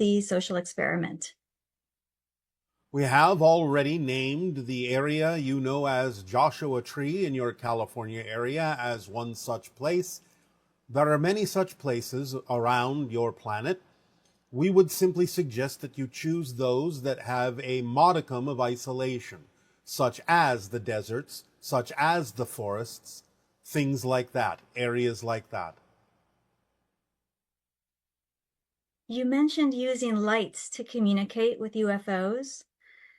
the social experiment? We have already named the area you know as Joshua Tree in your California area as one such place. There are many such places around your planet. We would simply suggest that you choose those that have a modicum of isolation, such as the deserts, such as the forests, things like that, areas like that. You mentioned using lights to communicate with UFOs.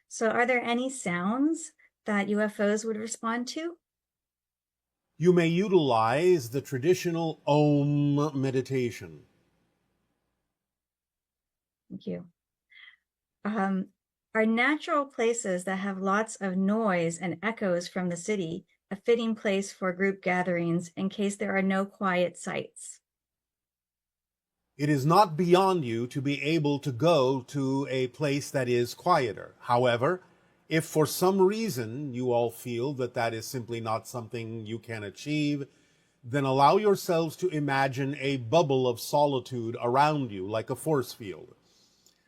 So are there any sounds that UFOs would respond to? You may utilize the traditional Om meditation. Thank you. Are natural places that have lots of noise and echoes from the city a fitting place for group gatherings in case there are no quiet sites? It is not beyond you to be able to go to a place that is quieter. However, if for some reason you all feel that that is simply not something you can achieve, then allow yourselves to imagine a bubble of solitude around you, like a force field,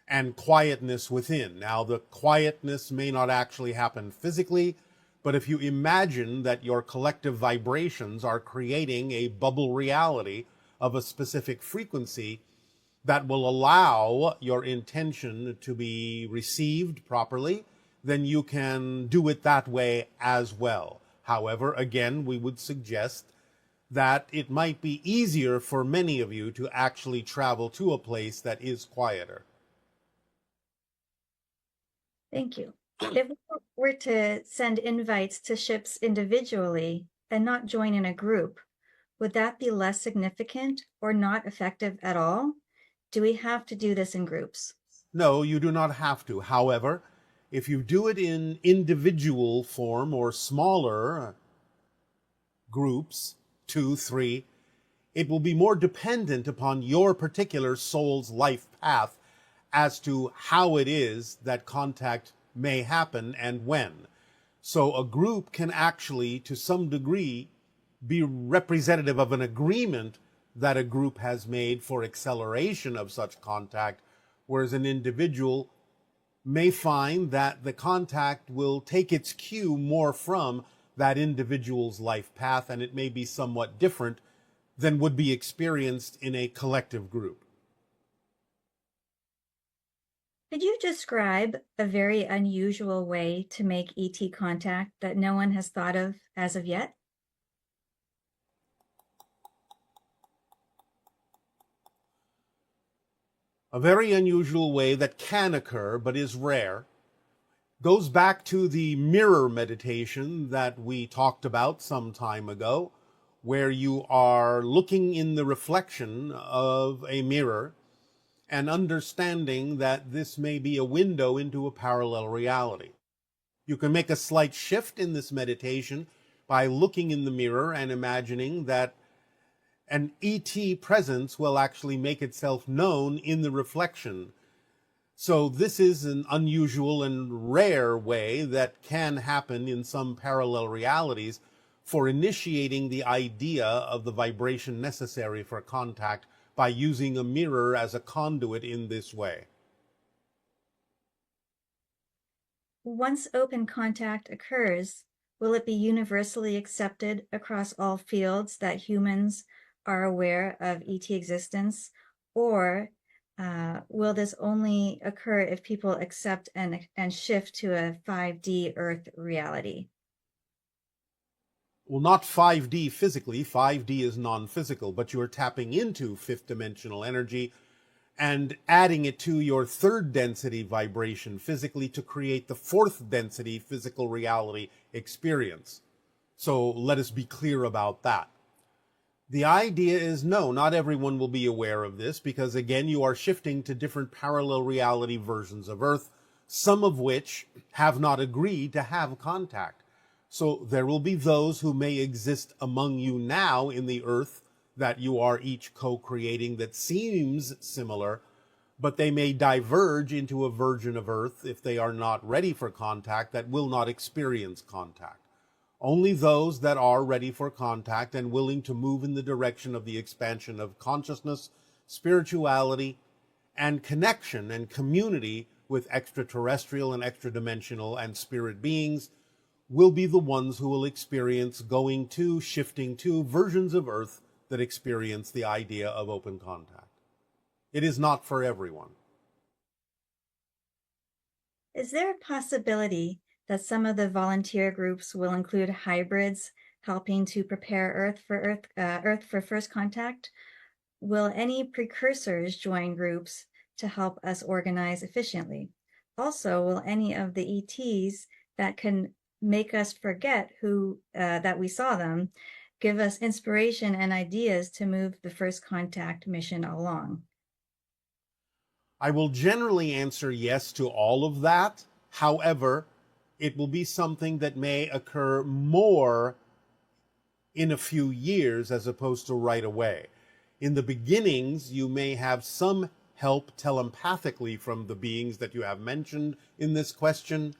and quietness within. Now, the quietness may not actually happen physically, but if you imagine that your collective vibrations are creating a bubble reality of a specific frequency that will allow your intention to be received properly, then you can do it that way as well. However, again, we would suggest that it might be easier for many of you to actually travel to a place that is quieter. Thank you. If we were to send invites to ships individually and not join in a group, would that be less significant or not effective at all? Do we have to do this in groups? No, you do not have to. However, if you do it in individual form or smaller groups, 2, 3, it will be more dependent upon your particular soul's life path as to how it is that contact may happen and when. So a group can actually, to some degree, be representative of an agreement that a group has made for acceleration of such contact, whereas an individual may find that the contact will take its cue more from that individual's life path, and it may be somewhat different than would be experienced in a collective group. Could you describe a very unusual way to make ET contact that no one has thought of as of yet? A very unusual way that can occur, but is rare, goes back to the mirror meditation that we talked about some time ago, where you are looking in the reflection of a mirror and understanding that this may be a window into a parallel reality. You can make a slight shift in this meditation by looking in the mirror and imagining that an ET presence will actually make itself known in the reflection. So this is an unusual and rare way that can happen in some parallel realities for initiating the idea of the vibration necessary for contact by using a mirror as a conduit in this way. Once open contact occurs, will it be universally accepted across all fields that humans are aware of ET existence, or will this only occur if people accept and shift to a 5D Earth reality? Well, not 5D physically. 5D is non-physical, but you are tapping into fifth dimensional energy and adding it to your third density vibration physically to create the fourth density physical reality experience. So let us be clear about that. The idea is no, not everyone will be aware of this because, again, you are shifting to different parallel reality versions of Earth, some of which have not agreed to have contact. So there will be those who may exist among you now in the Earth that you are each co-creating that seems similar, but they may diverge into a version of Earth if they are not ready for contact that will not experience contact. Only those that are ready for contact and willing to move in the direction of the expansion of consciousness, spirituality, and connection and community with extraterrestrial and extradimensional and spirit beings will be the ones who will experience going to, shifting to versions of Earth that experience the idea of open contact. It is not for everyone. Is there a possibility that some of the volunteer groups will include hybrids helping to prepare Earth for first contact? Will any precursors join groups to help us organize efficiently? Also, will any of the ETs that can make us forget that we saw them give us inspiration and ideas to move the first contact mission along? I will generally answer yes to all of that. However, it will be something that may occur more in a few years as opposed to right away. In the beginnings, you may have some help telepathically from the beings that you have mentioned in this question,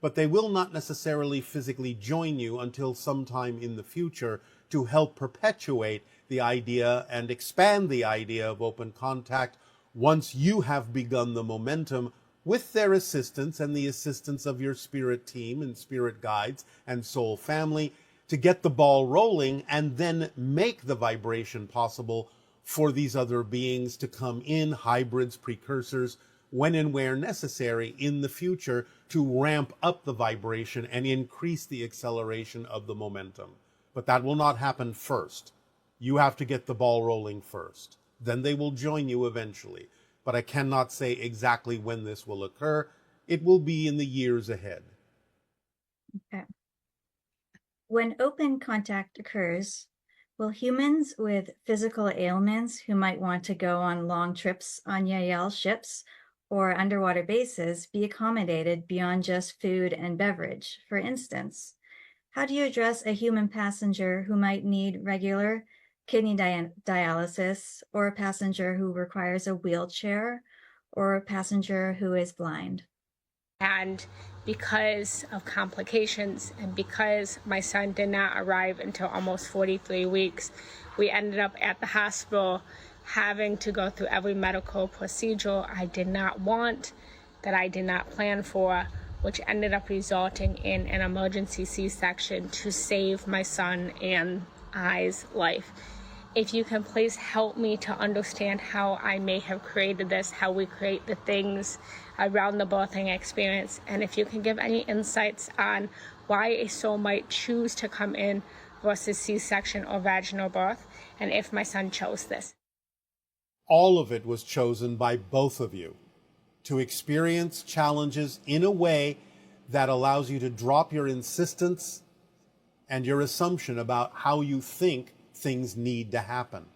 but they will not necessarily physically join you until sometime in the future to help perpetuate the idea and expand the idea of open contact once you have begun the momentum with their assistance and the assistance of your spirit team and spirit guides and soul family to get the ball rolling and then make the vibration possible for these other beings to come in, hybrids, precursors, when and where necessary in the future to ramp up the vibration and increase the acceleration of the momentum. But that will not happen first. You have to get the ball rolling first. Then they will join you eventually. But I cannot say exactly when this will occur. It will be in the years ahead. Okay. When open contact occurs, will humans with physical ailments who might want to go on long trips on Yael ships or underwater bases be accommodated beyond just food and beverage? For instance, how do you address a human passenger who might need regular kidney dialysis, or a passenger who requires a wheelchair, or a passenger who is blind? And because of complications and because my son did not arrive until almost 43 weeks, we ended up at the hospital having to go through every medical procedure I did not want, that I did not plan for, which ended up resulting in an emergency C-section to save my son and I's life. If you can please help me to understand how I may have created this, how we create the things around the birthing experience, and if you can give any insights on why a soul might choose to come in versus C-section or vaginal birth, and if my son chose this. All of it was chosen by both of you to experience challenges in a way that allows you to drop your insistence and your assumption about how you think things need to happen.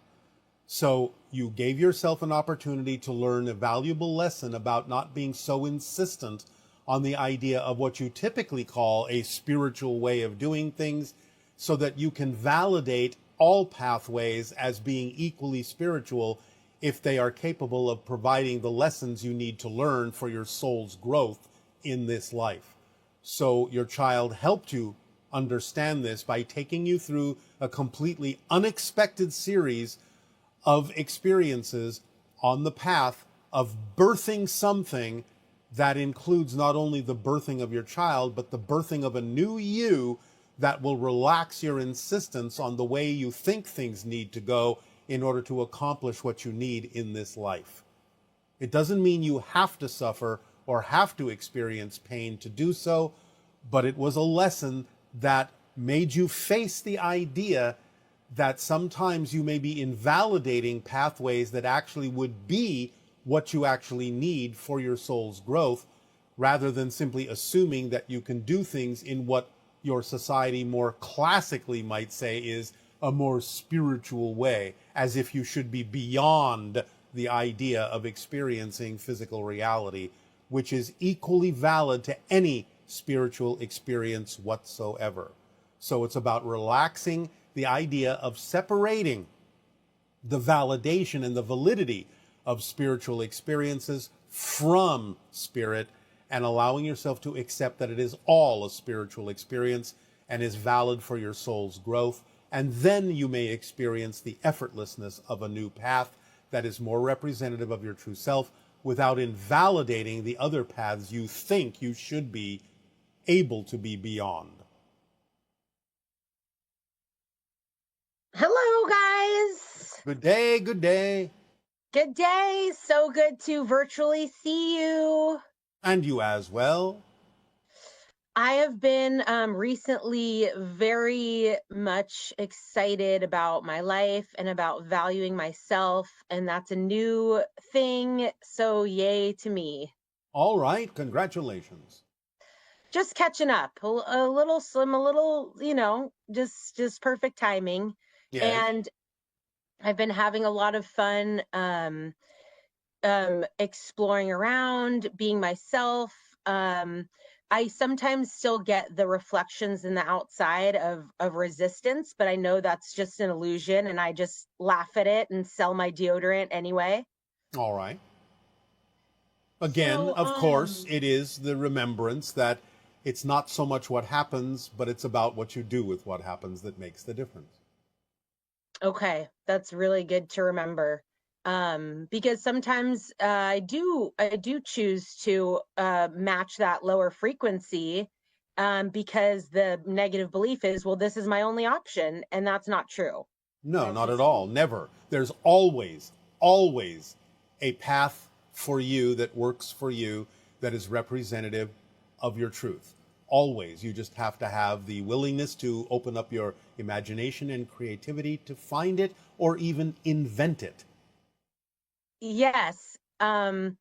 So you gave yourself an opportunity to learn a valuable lesson about not being so insistent on the idea of what you typically call a spiritual way of doing things, so that you can validate all pathways as being equally spiritual if they are capable of providing the lessons you need to learn for your soul's growth in this life. So your child helped you understand this by taking you through a completely unexpected series of experiences on the path of birthing something that includes not only the birthing of your child, but the birthing of a new you that will relax your insistence on the way you think things need to go in order to accomplish what you need in this life. It doesn't mean you have to suffer or have to experience pain to do so, but it was a lesson that made you face the idea that sometimes you may be invalidating pathways that actually would be what you actually need for your soul's growth, rather than simply assuming that you can do things in what your society more classically might say is a more spiritual way, as if you should be beyond the idea of experiencing physical reality, which is equally valid to any spiritual experience whatsoever. So it's about relaxing the idea of separating the validation and the validity of spiritual experiences from spirit, and allowing yourself to accept that it is all a spiritual experience and is valid for your soul's growth. And then you may experience the effortlessness of a new path that is more representative of your true self, without invalidating the other paths you think you should be able to be beyond. Hello, guys. Good day, good day. Good day. So good to virtually see you. And you as well. I have been recently very much excited about my life and about valuing myself, and that's a new thing. So yay to me. All right, congratulations. Just catching up, a little slim, a little, just perfect timing. Yes. And I've been having a lot of fun exploring around, being myself. I sometimes still get the reflections in the outside of resistance, but I know that's just an illusion, and I just laugh at it and sell my deodorant anyway. All right. Again, So, of course, it is the remembrance that it's not so much what happens, but it's about what you do with what happens that makes the difference. Okay, that's really good to remember. Because sometimes I do choose to match that lower frequency, because the negative belief is, well, this is my only option, and that's not true. No, not at all. Never. There's always, always a path for you that works for you, that is representative of your truth. Always. You just have to have the willingness to open up your imagination and creativity to find it or even invent it. Yes. I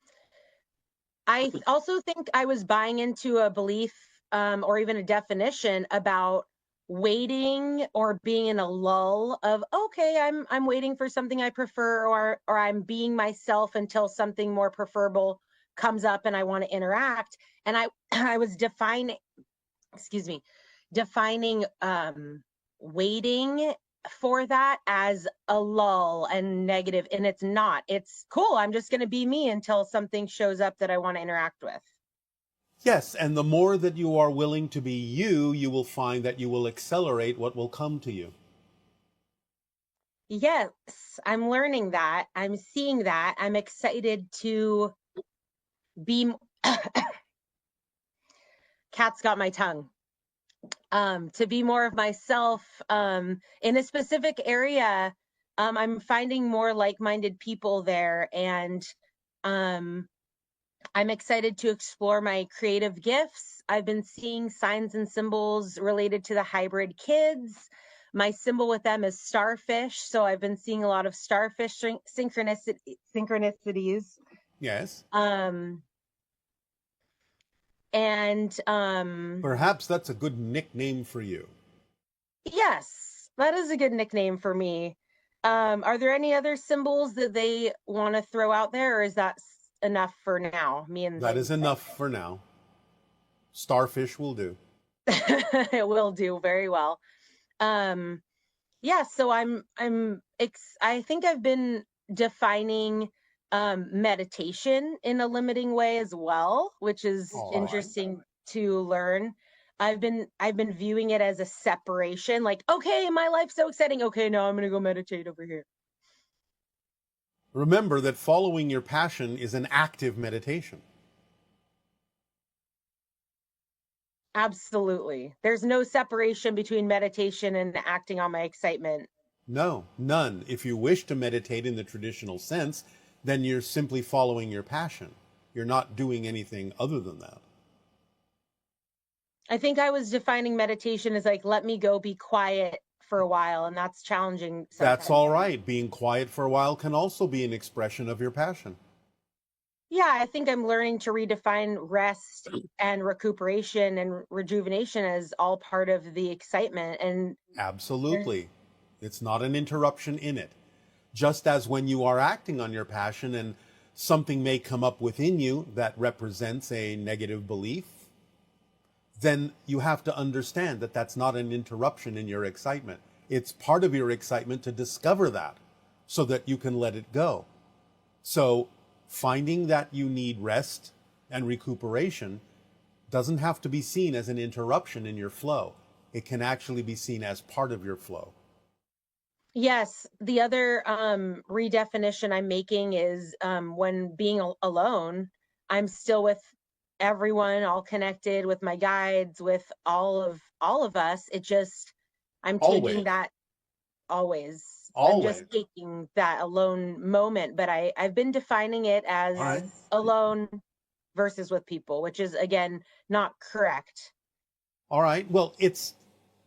also think I was buying into a belief, or even a definition about waiting or being in a lull of, okay, I'm waiting for something I prefer, or I'm being myself until something more preferable comes up and I want to interact. And I I was defining waiting for that as a lull and negative, and it's not. It's cool. I'm just going to be me until something shows up that I want to interact with. Yes, and the more that you are willing to be you, you will find that you will accelerate what will come to you. Yes, I'm learning that. I'm seeing that. I'm excited to be cat's got my tongue. To be more of myself, in a specific area. I'm finding more like-minded people there, and um, I'm excited to explore my creative gifts. I've been seeing signs and symbols related to the hybrid kids. My symbol with them is starfish, so I've been seeing a lot of starfish synchronicities. Yes. And Perhaps that's a good nickname for you. yes, that is a good nickname for me. Are there any other symbols that they want to throw out there, or is that enough for now? Me and That is enough for now. Starfish will do. it will do very well. Yeah, so I think I've been defining meditation in a limiting way as well, which is All right. interesting to learn. I've been viewing it as a separation, like, okay, my life's so exciting. Okay, now I'm gonna go meditate over here. Remember that following your passion is an active meditation. Absolutely. There's no separation between meditation and acting on my excitement. No, none. If you wish to meditate in the traditional sense, then you're simply following your passion. You're not doing anything other than that. I think I was defining meditation as like, let me go be quiet for a while, and that's challenging sometimes. That's all right. Being quiet for a while can also be an expression of your passion. Yeah, I think I'm learning to redefine rest and recuperation and rejuvenation as all part of the excitement. And Absolutely. It's not an interruption in it. Just as when you are acting on your passion and something may come up within you that represents a negative belief, then you have to understand that that's not an interruption in your excitement. It's part of your excitement to discover that so that you can let it go. So finding that you need rest and recuperation doesn't have to be seen as an interruption in your flow. It can actually be seen as part of your flow. Yes, the other redefinition I'm making is when being alone, I'm still with everyone, all connected with my guides, with all of us. It just I'm taking Always. that always. I'm just Always. taking that alone moment, but I've been defining it All as right. alone versus with people, which is again not correct. All right. Well, it's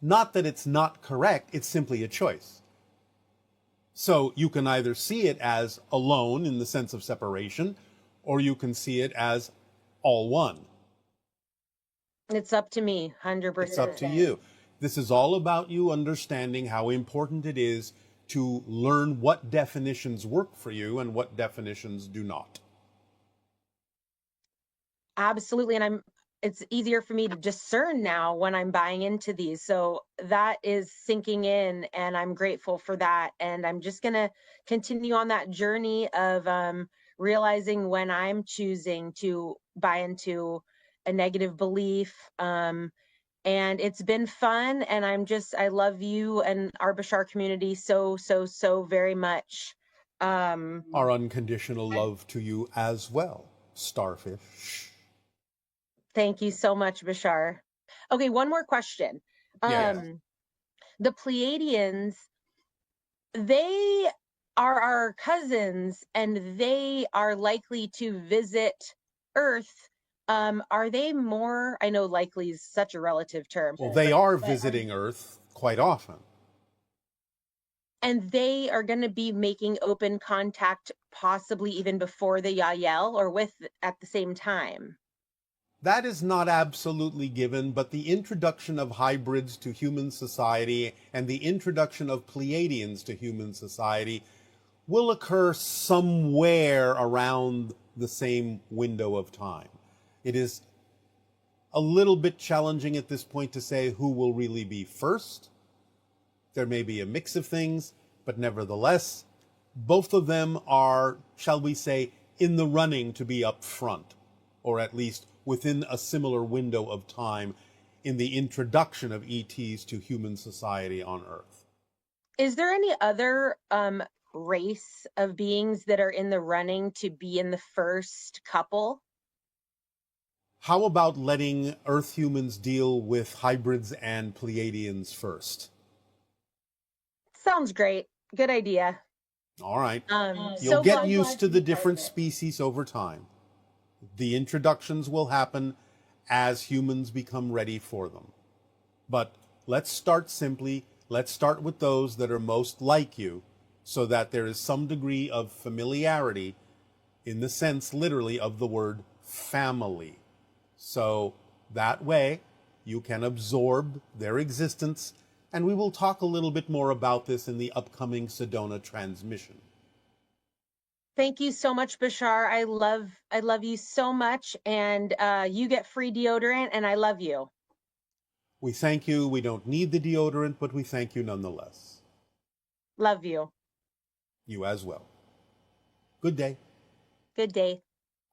not that it's not correct, it's simply a choice. So you can either see it as alone in the sense of separation, or you can see it as all one. It's up to me, It's up 100%. to you. This is all about you understanding how important it is to learn what definitions work for you and what definitions do not. Absolutely. And it's easier for me to discern now when I'm buying into these. So that is sinking in, and I'm grateful for that. And I'm just going to continue on that journey of realizing when I'm choosing to buy into a negative belief. And it's been fun. And I love you and our Bashar community so, so, so very much. Our unconditional love to you as well, starfish. Thank you so much, Bashar. Okay, one more question. Yes. The Pleiadians, they are our cousins and they are likely to visit Earth. Are they more, I know likely is such a relative term, Well, they are visiting Earth quite often. and they are going to be making open contact possibly even before the Yael or with at the same time? That is not absolutely given, but the introduction of hybrids to human society and the introduction of Pleiadians to human society will occur somewhere around the same window of time. It is a little bit challenging at this point to say who will really be first. There may be a mix of things, but nevertheless, both of them are, shall we say, in the running to be up front, or at least within a similar window of time in the introduction of ETs to human society on Earth. Is there any other race of beings that are in the running to be in the first couple? How about letting Earth humans deal with hybrids and Pleiadians first? Sounds great. Good idea. All right. You'll So get glad used to to the be part of different it. species over time. The introductions will happen as humans become ready for them. But let's start simply. Let's start with those that are most like you, so that there is some degree of familiarity in the sense, literally, of the word family. So that way you can absorb their existence, and we will talk a little bit more about this in the upcoming Sedona transmission. Thank you so much, Bashar. I love you so much, and you get free deodorant, and I love you. We thank you. We don't need the deodorant, but we thank you nonetheless. Love you. You as well. Good day. Good day.